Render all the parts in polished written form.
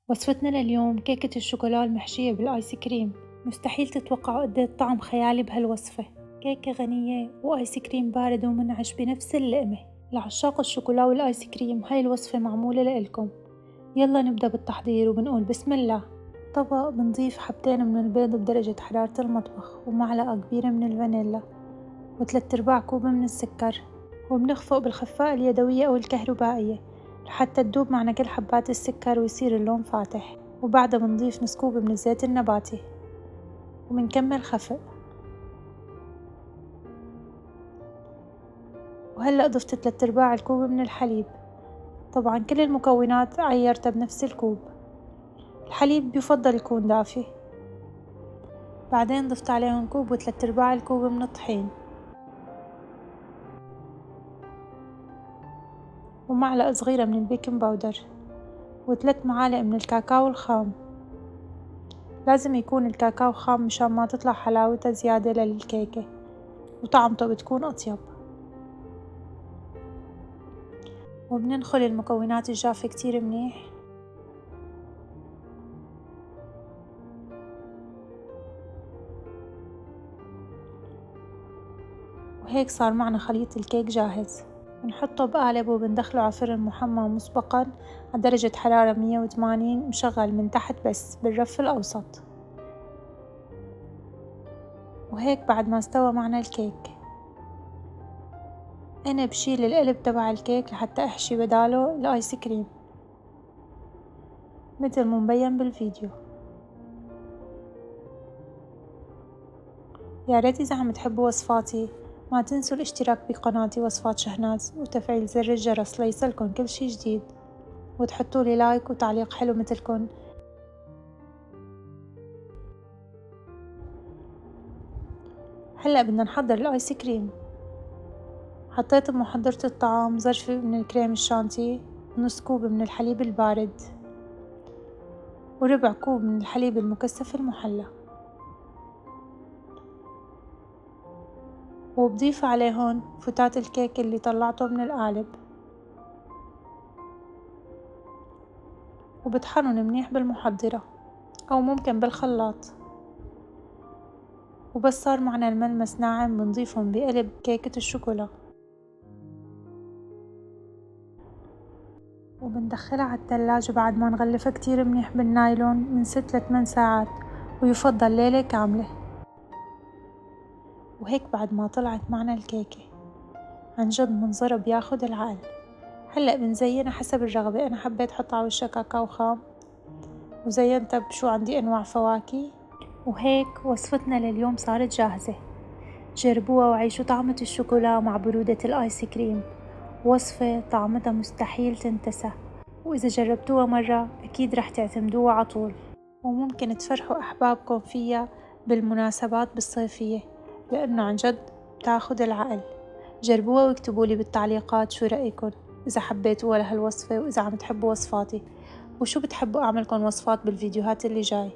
وصفتنا لليوم كيكة الشوكولا المحشية بالآيس كريم. مستحيل تتوقعوا قد ايه الطعم خيالي بهالوصفة. كيكة غنية وآيس كريم بارد ومنعش بنفس اللقمة. لعشاق الشوكولا والآيس كريم هاي الوصفة معمولة لإلكم. يلا نبدأ بالتحضير وبنقول بسم الله. طبق بنضيف حبتين من البيض بدرجة حرارة المطبخ ومعلقة كبيرة من الفانيلا و3/4 كوب من السكر، وبنخفق بالخفاقة اليدوية أو الكهربائية لحتى تدوب معنا كل حبات السكر ويصير اللون فاتح، وبعدها بنضيف نص كوب من الزيت النباتي وبنكمل خفق. وهلأ ضفت 3/4 الكوب من الحليب. طبعا كل المكونات عيرتها بنفس الكوب. الحليب يفضل يكون دافي. بعدين ضفت عليهم كوب و3/4 الكوب من الطحين ومعلقة صغيرة من البيكنج باودر و3 معالق من الكاكاو الخام. لازم يكون الكاكاو خام مشان ما تطلع حلاوتها زيادة للكيكة وطعمته بتكون أطيب. وبننخل المكونات الجافة كتير منيح. وهيك صار معنا خليط الكيك جاهز. بنحطه بقالب وبندخله على فرن محمى مسبقا على درجة حرارة 180 مشغل من تحت بس بالرف الأوسط. وهيك بعد ما استوى معنا الكيك أنا بشيل القلب تبع الكيك لحتى أحشي بداله الآيس كريم مثل ما مبين بالفيديو. يا ريت إذا عم تحبوا وصفاتي ما تنسوا الاشتراك بقناتي وصفات شهناز وتفعيل زر الجرس ليصلكن كل شي جديد، وتحطوا لي لايك وتعليق حلو مثلكن. هلأ بدنا نحضر الآيس كريم. حطيت بمحضرة الطعام ظرف من الكريم الشانتيه، نص كوب من الحليب البارد، وربع كوب من الحليب المكثف المحلى، وبضيف عليهن فتات الكيك اللي طلعته من القالب، وبطحنن منيح بالمحضرة أو ممكن بالخلاط. وبس صار معنا الملمس ناعم بنضيفهم بقلب كيكة الشوكولا وبندخلها على التلاجة بعد ما نغلفها كتير منيح بالنايلون من 6 ل8 ساعات، ويفضل ليلة كاملة. وهيك بعد ما طلعت معنا الكيكة عن جد منظرها بياخد العقل. هلأ بنزينها حسب الرغبة. أنا حبيت حط على وشها كاكاو خام وزينتها بشو عندي أنواع فواكه. وهيك وصفتنا لليوم صارت جاهزة. جربوها وعيشوا طعمة الشوكولا مع برودة الآيس كريم. وصفة طعمتها مستحيل تنتسى، وإذا جربتوها مرة أكيد رح تعتمدوها عطول. وممكن تفرحوا أحبابكم فيها بالمناسبات بالصيفية لأنه عن جد بتاخد العقل. جربوها واكتبولي بالتعليقات شو رأيكن، إذا حبيتوها لهالوصفة وإذا عم تحبوا وصفاتي وشو بتحبوا أعملكن وصفات بالفيديوهات اللي جاي.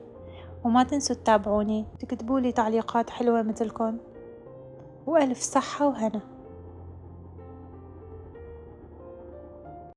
وما تنسوا تتابعوني تكتبولي تعليقات حلوة مثلكن. وألف صحة وهنا.